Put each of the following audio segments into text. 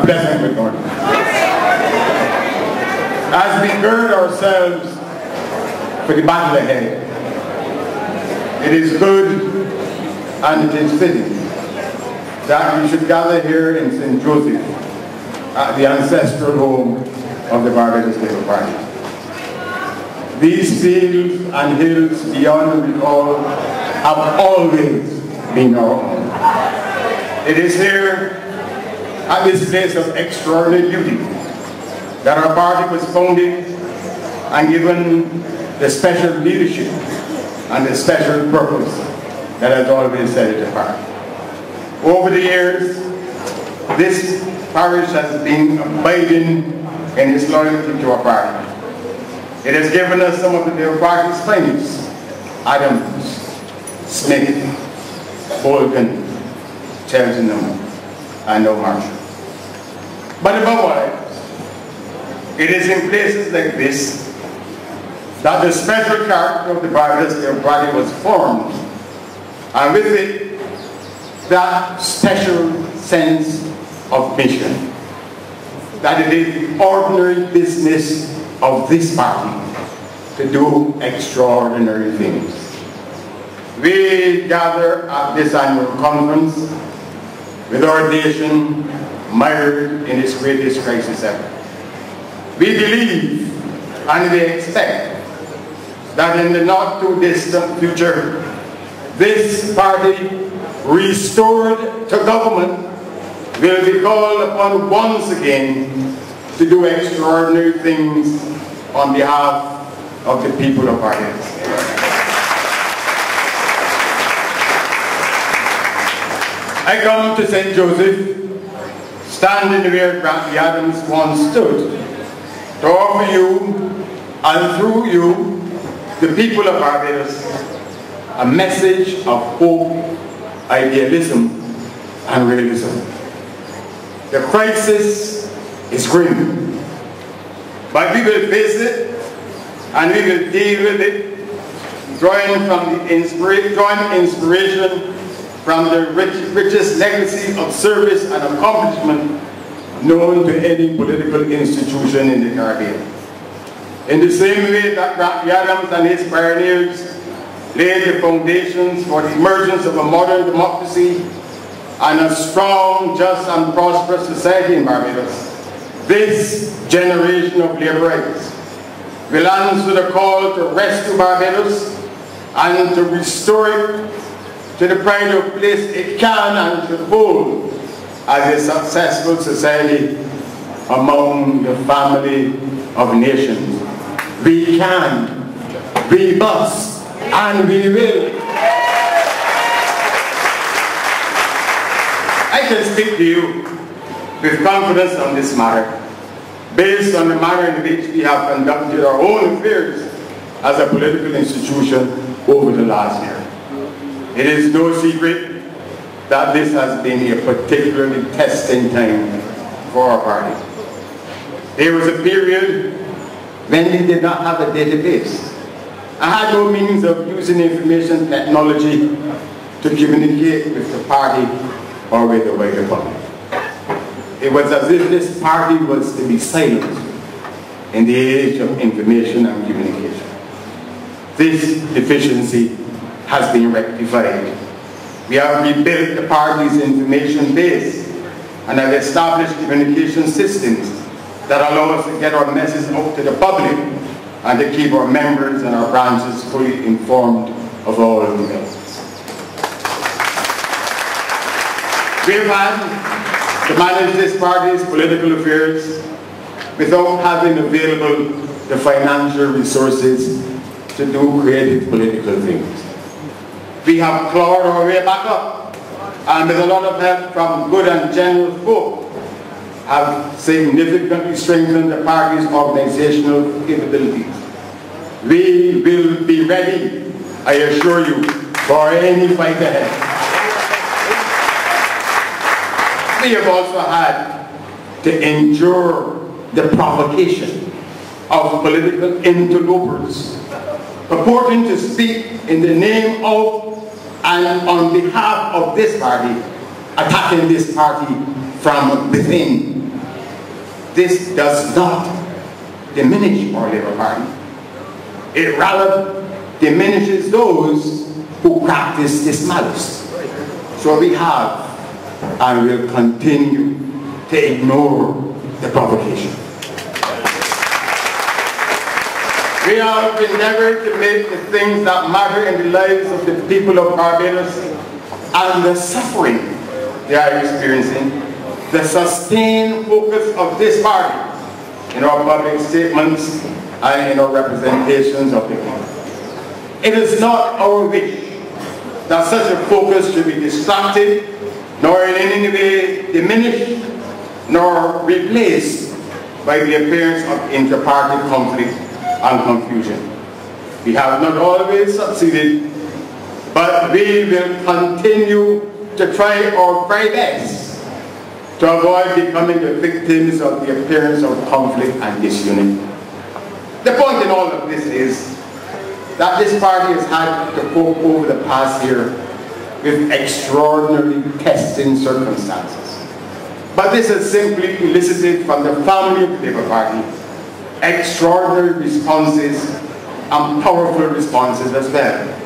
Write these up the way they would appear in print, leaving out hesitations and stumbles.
A pleasant good morning. As we gird ourselves for the battle ahead, it is good and it is fitting that we should gather here in St. Joseph at the ancestral home of the Barbados Labour Party. These fields and hills beyond recall have always been our own. It is here at this place of extraordinary beauty that our party was founded and given the special leadership and the special purpose that has always set it apart. Over the years, this parish has been abiding in its loyalty to our party. It has given us some of the party's finest: Adams, Smith, Bolton, Cheltenham, and Marshall. But above all else, it is in places like this that the special character of the Barbados Labour Party was formed, and with it, that special sense of mission, that it is the ordinary business of this party to do extraordinary things. We gather at this annual conference with our nation mired in its greatest crisis ever. We believe and we expect that in the not too distant future, this party, restored to government, will be called upon once again to do extraordinary things on behalf of the people of Barbados. I come to St. Joseph, standing where Grant Adams once stood, to offer you, and through you, the people of Barbados, a message of hope, idealism, and realism. The crisis is grim, but we will face it and we will deal with it, drawing inspiration from the richest legacy of service and accomplishment known to any political institution in the Caribbean. In the same way that Grant Adams and his pioneers laid the foundations for the emergence of a modern democracy and a strong, just and prosperous society in Barbados, this generation of Labourites will answer the call to rescue Barbados and to restore it to the pride of place it can and should hold as a successful society among the family of nations. We can, we must, and we will. I can speak to you with confidence on this matter, based on the manner in which we have conducted our own affairs as a political institution over the last year. It is no secret that this has been a particularly testing time for our party. There was a period when we did not have a database. I had no means of using information technology to communicate with the party or with the wider public. It was as if this party was to be silent in the age of information and communication. This deficiency has been rectified. We have rebuilt the party's information base and have established communication systems that allow us to get our message out to the public and to keep our members and our branches fully informed of all developments. We have had to manage this party's political affairs without having available the financial resources to do creative political things. We have clawed our way back up, and with a lot of help from good and generous folk, have significantly strengthened the party's organizational capabilities. We will be ready, I assure you, for any fight ahead. We have also had to endure the provocation of political interlopers purporting to speak in the name of and on behalf of this party, attacking this party from within this does not diminish our Labour Party. It rather diminishes those who practice this malice. So we have and will continue to ignore the provocation. We have endeavored to make the things that matter in the lives of the people of Barbados and the suffering they are experiencing the sustained focus of this party in our public statements and in our representations of the people. It is not our wish that such a focus should be distracted, nor in any way diminished, nor replaced by the appearance of inter-party conflict and confusion. We have not always succeeded, but we will continue to try our very best to avoid becoming the victims of the appearance of conflict and disunity. The point in all of this is that this party has had to cope over the past year with extraordinary testing circumstances. But this has simply elicited from the family of the Labour Party extraordinary responses and powerful responses as well.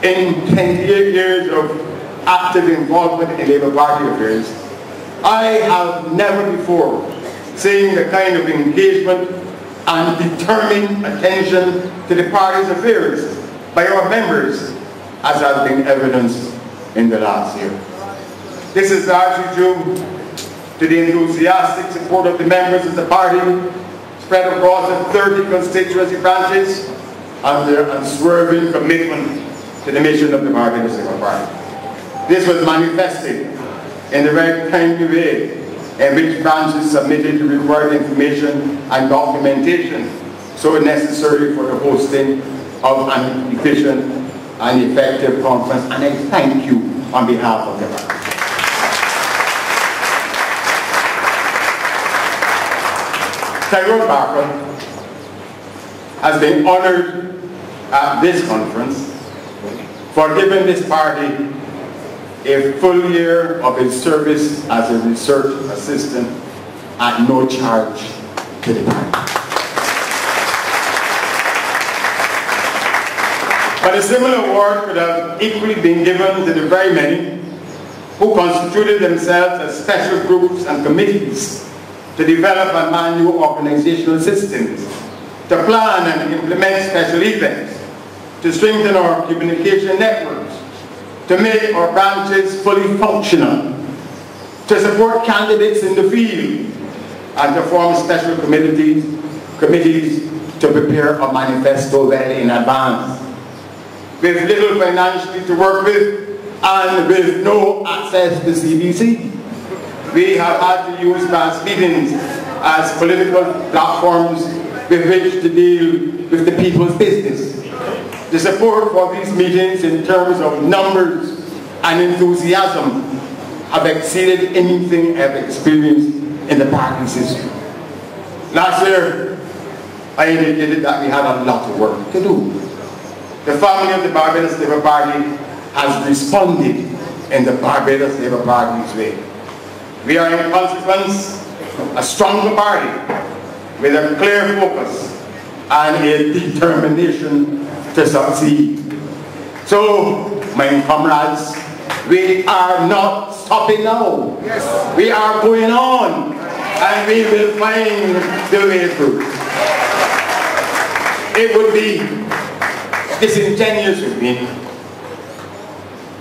In 28 years of active involvement in Labour Party affairs, I have never before seen the kind of engagement and determined attention to the party's affairs by our members as has been evidenced in the last year. This is largely due to the enthusiastic support of the members of the party spread across the 30 constituency branches and their unswerving commitment to the mission of the Barbados Labour Party. This was manifested in the very timely way in which branches submitted the required information and documentation so necessary for the hosting of an efficient and effective conference, and I thank you on behalf of the party. Tyrone Barker has been honored at this conference for giving this party a full year of his service as a research assistant at no charge to the party. But a similar award could have equally been given to the very many who constituted themselves as special groups and committees to develop and man new organizational systems, to plan and implement special events, to strengthen our communication networks, to make our branches fully functional, to support candidates in the field, and to form special committees to prepare a manifesto well in advance. With little financially to work with and with no access to CBC, we have had to use mass meetings as political platforms with which to deal with the people's business. The support for these meetings in terms of numbers and enthusiasm have exceeded anything I've experienced in the party's history. Last year, I indicated that we had a lot of work to do. The family of the Barbados Labour Party has responded in the Barbados Labour Party's way. We are in consequence a stronger party with a clear focus and a determination to succeed. So, my comrades, we are not stopping now. Yes. We are going on, and we will find the way through. It would be disingenuous with me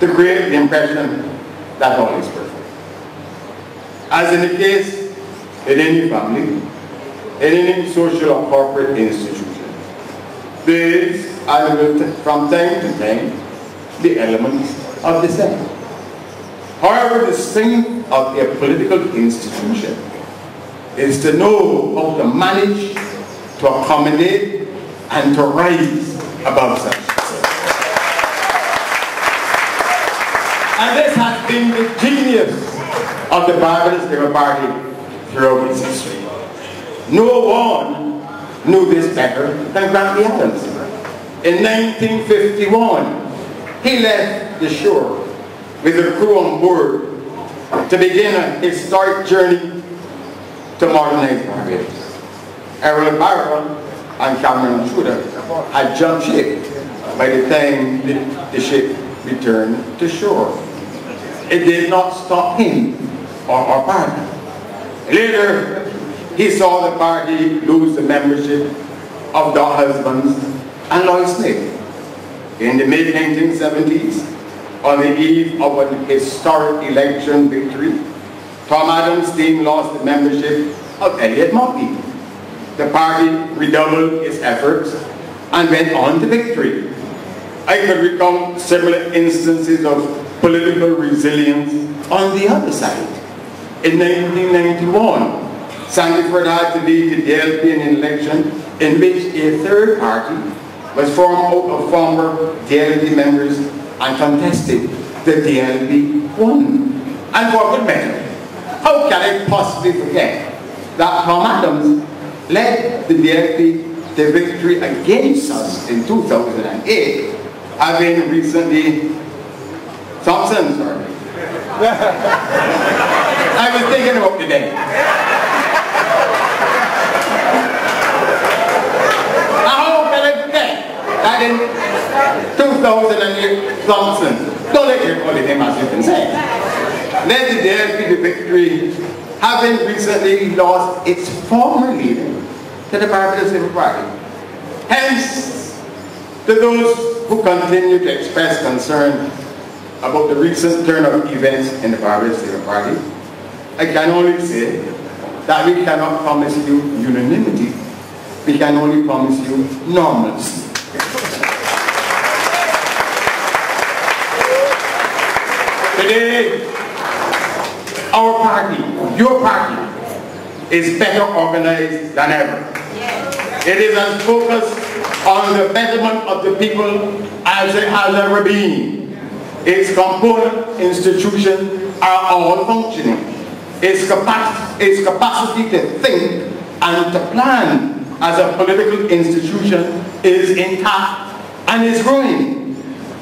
to create the impression that all is perfect. As in the case in any family, in any social or corporate institution, there is, from time to time, the elements of dissent. However, the strength of a political institution is to know how to manage, to accommodate, and to rise above such. And this has been the genius of the Barbados Labour Party throughout its history. No one knew this better than Grantley Adams. In 1951, he left the shore with a crew on board to begin a historic journey to modernize Barbados. Errol Barber and Cameron Trudeau had jumped ship by the time the ship returned to shore. It did not stop him or our party. Later, he saw the party lose the membership of Doc Husbands and Lloyd Smith. In the mid-1970s, on the eve of an historic election victory, Tom Adams' team lost the membership of Elliot Murphy. The party redoubled its efforts and went on to victory. I could recount similar instances of political resilience on the other side. In 1991, Sandiford had to lead the BLP in an election in which a third party was formed out of former DLP members and contested. The DLP won. And for good measure, how can I possibly forget that Tom Adams led the DLP to victory against us in 2008, having recently Thompson, sorry. I was thinking about the day. How can I forget that in 2008, Thompson, don't let me call him as you can say, led the DLP to victory, having recently lost its former leader to the Barbados Labour Party. Hence, to those who continue to express concern about the recent turn of events in the Barbados Labour Party, I can only say that we cannot promise you unanimity, we can only promise you normalcy. Today, our party, your party, is better organized than ever. It is as focused on the betterment of the people as it has ever been. Its component institutions are all functioning. Its capacity to think and to plan as a political institution is intact and is growing.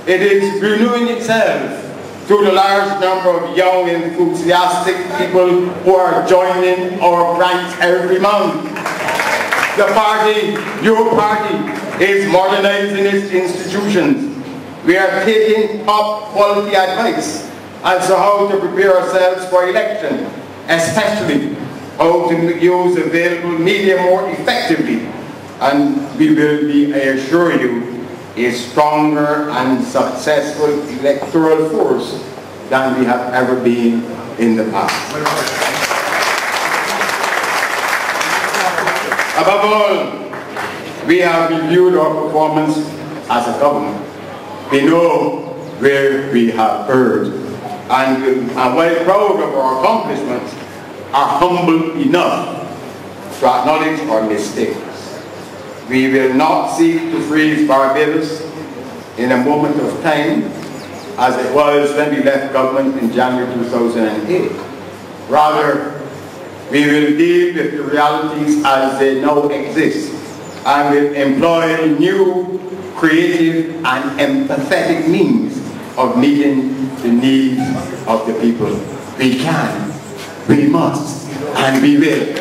It is renewing itself through the large number of young, enthusiastic people who are joining our ranks every month. The party, your party, is modernizing its institutions. We are taking top quality advice as to how to prepare ourselves for election, especially how to use available media more effectively. And we will be, I assure you, a stronger and successful electoral force than we have ever been in the past. Above all, we have reviewed our performance as a government. We know where we have erred, and while proud of our accomplishments, are humble enough to acknowledge our mistakes. We will not seek to freeze Barbados in a moment of time as it was when we left government in January 2008. Rather, we will deal with the realities as they now exist and will employ new, creative and empathetic means of meeting the needs of the people. We can, we must, and we will.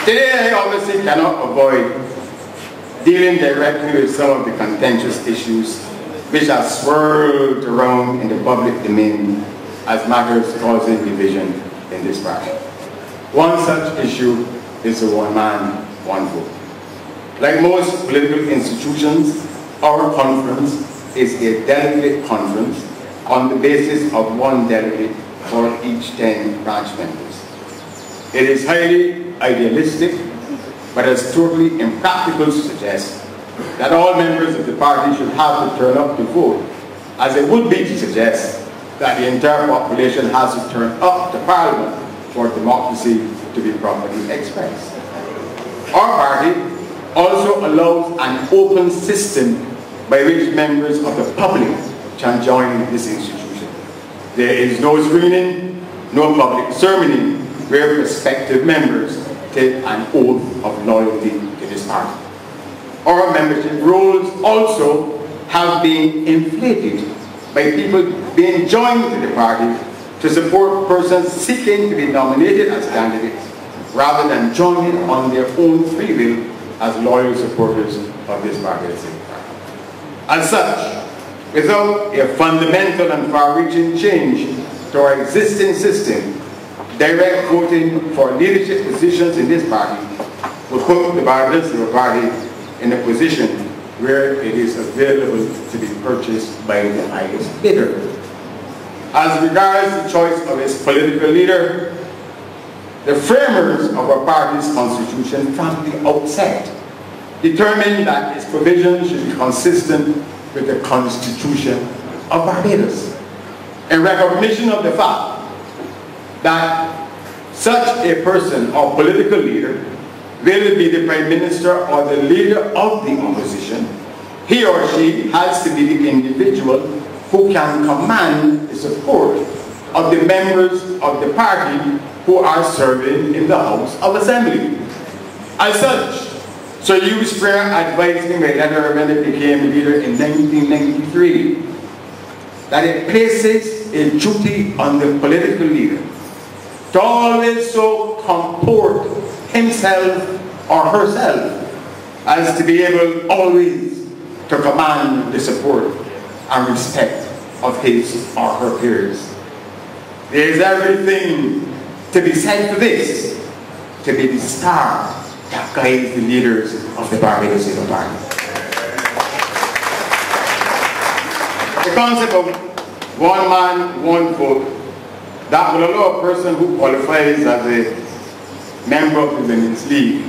Today, I obviously cannot avoid dealing directly with some of the contentious issues which are swirled around in the public domain as matters causing division in this party. One such issue is the one man, one vote. Like most political institutions, our conference is a delegate conference on the basis of one delegate for each 10 branch members. It is highly idealistic, but it's totally impractical to suggest that all members of the party should have to turn up to vote, as it would be to suggest that the entire population has to turn up to Parliament for democracy to be properly expressed. Our party also allows an open system by which members of the public can join this institution. There is no screening, no public ceremony where prospective members take an oath of loyalty to this party. Our membership rolls also have been inflated by people being joined to the party to support persons seeking to be nominated as candidates rather than joining on their own free will as loyal supporters of this party. As such, without a fundamental and far-reaching change to our existing system, direct voting for leadership positions in this party will put the Barbados Labour Party in a position where it is available to be purchased by the highest bidder. As regards the choice of its political leader, the framers of our party's constitution from the outset determined that its provisions should be consistent with the Constitution of Barbados, in recognition of the fact that such a person or political leader will be the Prime Minister or the leader of the opposition. He or she has to be the individual who can command the support of the members of the party who are serving in the House of Assembly. As such, Sir Hugh Springer advised me in a letter when he became leader in 1993 that it places a duty on the political leader to always so comport himself or herself as to be able always to command the support and respect of his or her peers. There is everything to be said for this, to be the star that guides the leaders of the Barbados Labour Party. The concept of one man, one vote, that will allow a person who qualifies as a member of the Women's League,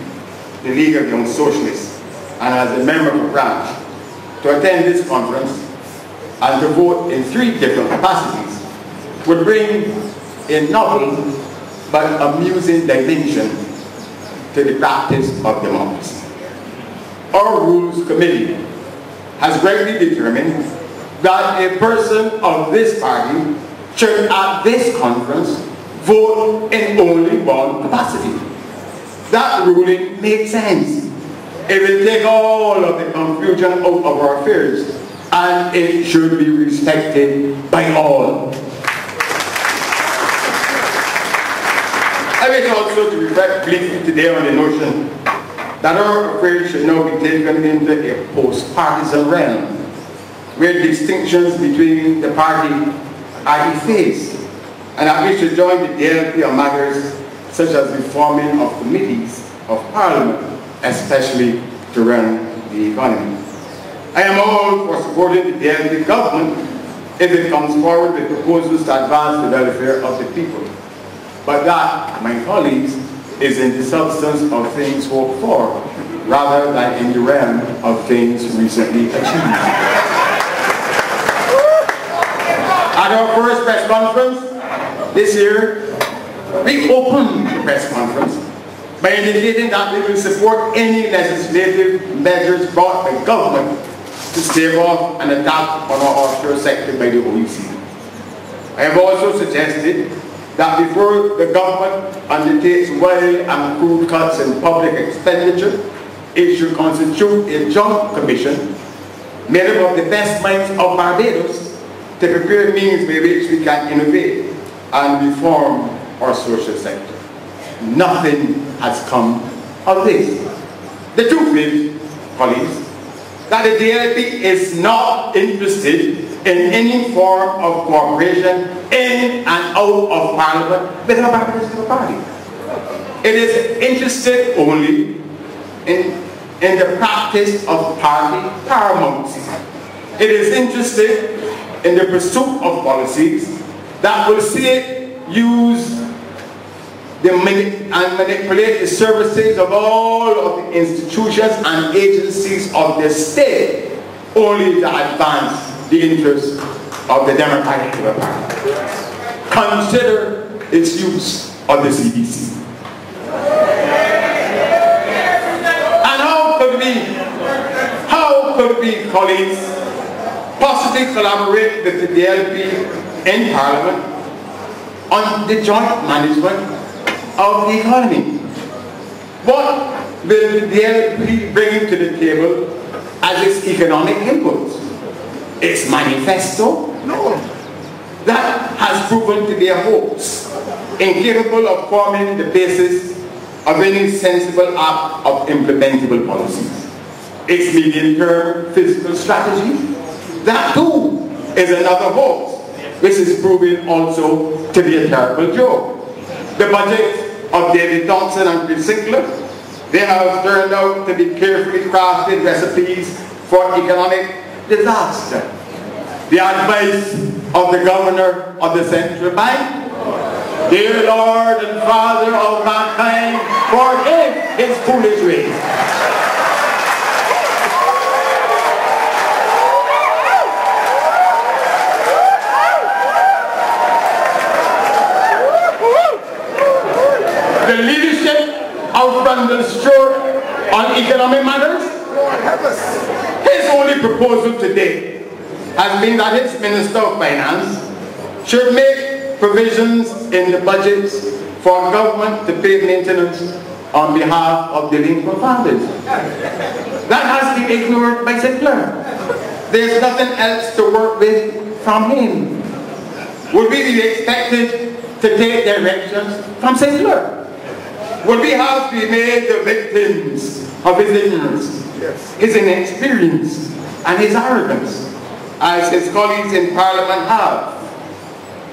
the League of Young Socialists, and as a member of a branch, to attend this conference and to vote in 3 different capacities would bring a novel but amusing dimension to the practice of democracy. Our Rules Committee has greatly determined that a person of this party should at this conference vote in only one capacity. That ruling makes sense. It will take all of the confusion out of our affairs, and it should be respected by all. I wish also to reflect briefly today on the notion that our affairs should now be taken into a post-partisan realm, where distinctions between the party are effaced, and that we should join the BLP on matters such as the forming of committees of Parliament, especially to run the economy. I am all for supporting the BLP government if it comes forward with proposals to advance the welfare of the people. But that, my colleagues, is in the substance of things hoped for, rather than in the realm of things recently achieved. At our first press conference this year, we opened the press conference by indicating that we will support any legislative measures brought by government to stave off an attack on our offshore sector by the OECD. I have also suggested that before the government undertakes wild and crude cuts in public expenditure, it should constitute a joint commission made up of the best minds of Barbados to prepare means by which we can innovate and reform our social sector. Nothing has come of this. The truth is, colleagues, that the BLP is not interested in any form of cooperation in and out of Parliament with the Barbados Labour Party. It is interested only in the practice of party paramountcy. It is interested in the pursuit of policies that will see it use and manipulate the services of all of the institutions and agencies of the state only to advance the interests of the Democratic Labour Party. Consider its use of the CBC. And how could we, colleagues, possibly collaborate with the BLP in Parliament on the joint management of the economy? What will the BLP bring to the table as its economic inputs? Its manifesto? No. that has proven to be a hoax, incapable of forming the basis of any sensible act of implementable policies. Its medium-term fiscal strategy, that too is another hoax, which is proving also to be a terrible joke. The budget of David Thompson and Chris Sickler, they have turned out to be carefully crafted recipes for economic disaster. The advice of the governor of the central bank, dear Lord and Father of mankind, forgive his foolish ways. The leadership of Brandon Stewart on economic matters, his only proposal today has been that his Minister of Finance should make provisions in the budgets for government to pay maintenance on behalf of delinquent fathers. That has been ignored by Sickler. There's nothing else to work with from him. Would we be expected to take directions from Sickler? Would we have to be made the victims of his ignorance, his inexperience, and his arrogance, as his colleagues in Parliament have?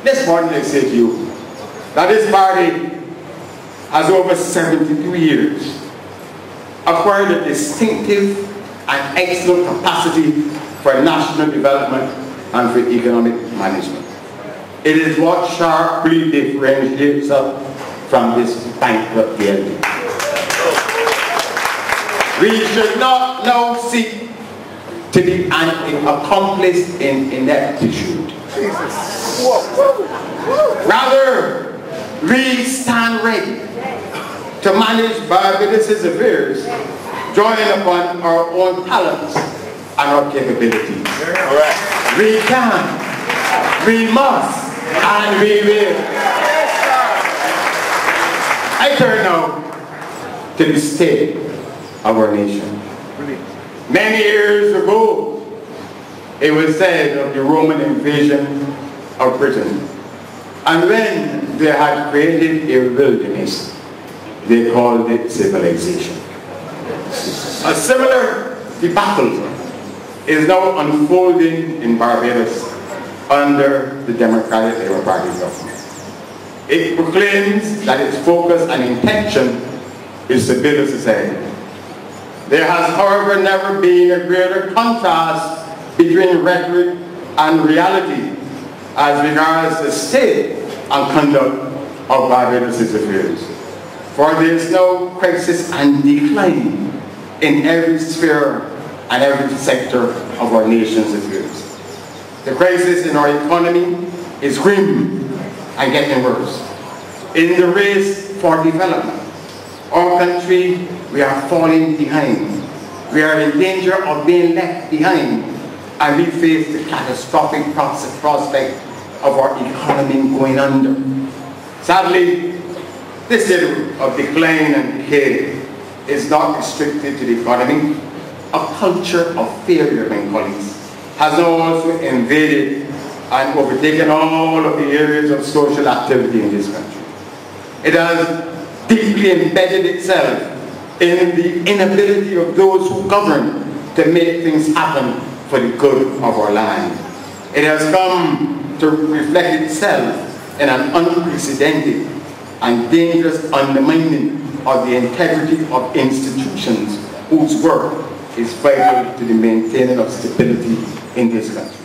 This morning I say to you that this party has over 72 years acquired a distinctive and excellent capacity for national development and for economic management. It is what sharply differentiates us from this bankrupt BLP. We should not now seek to be an accomplice in ineptitude. Rather, we stand ready to manage Barbados' affairs, drawing upon our own talents and our capabilities. We can, we must, and we will. I turn now to the state of our nation. Many years ago, it was said of the Roman invasion of Britain, and when they had created a wilderness, they called it civilization. A similar debacle is now unfolding in Barbados under the Democratic Labour Party government. It proclaims that its focus and intention is to build a society. There has, however, never been a greater contrast between rhetoric and reality as regards the state and conduct of Barbados' affairs. For there is no crisis and decline in every sphere and every sector of our nation's affairs. The crisis in our economy is grim and getting worse. In the race for development, our country, we are falling behind. We are in danger of being left behind, and we face the catastrophic prospect of our economy going under. Sadly, this state of decline and decay is not restricted to the economy. A culture of failure, my colleagues, has now also invaded and overtaken all of the areas of social activity in this country. It has deeply embedded itself in the inability of those who govern to make things happen for the good of our land. It has come to reflect itself in an unprecedented and dangerous undermining of the integrity of institutions whose work is vital to the maintaining of stability in this country.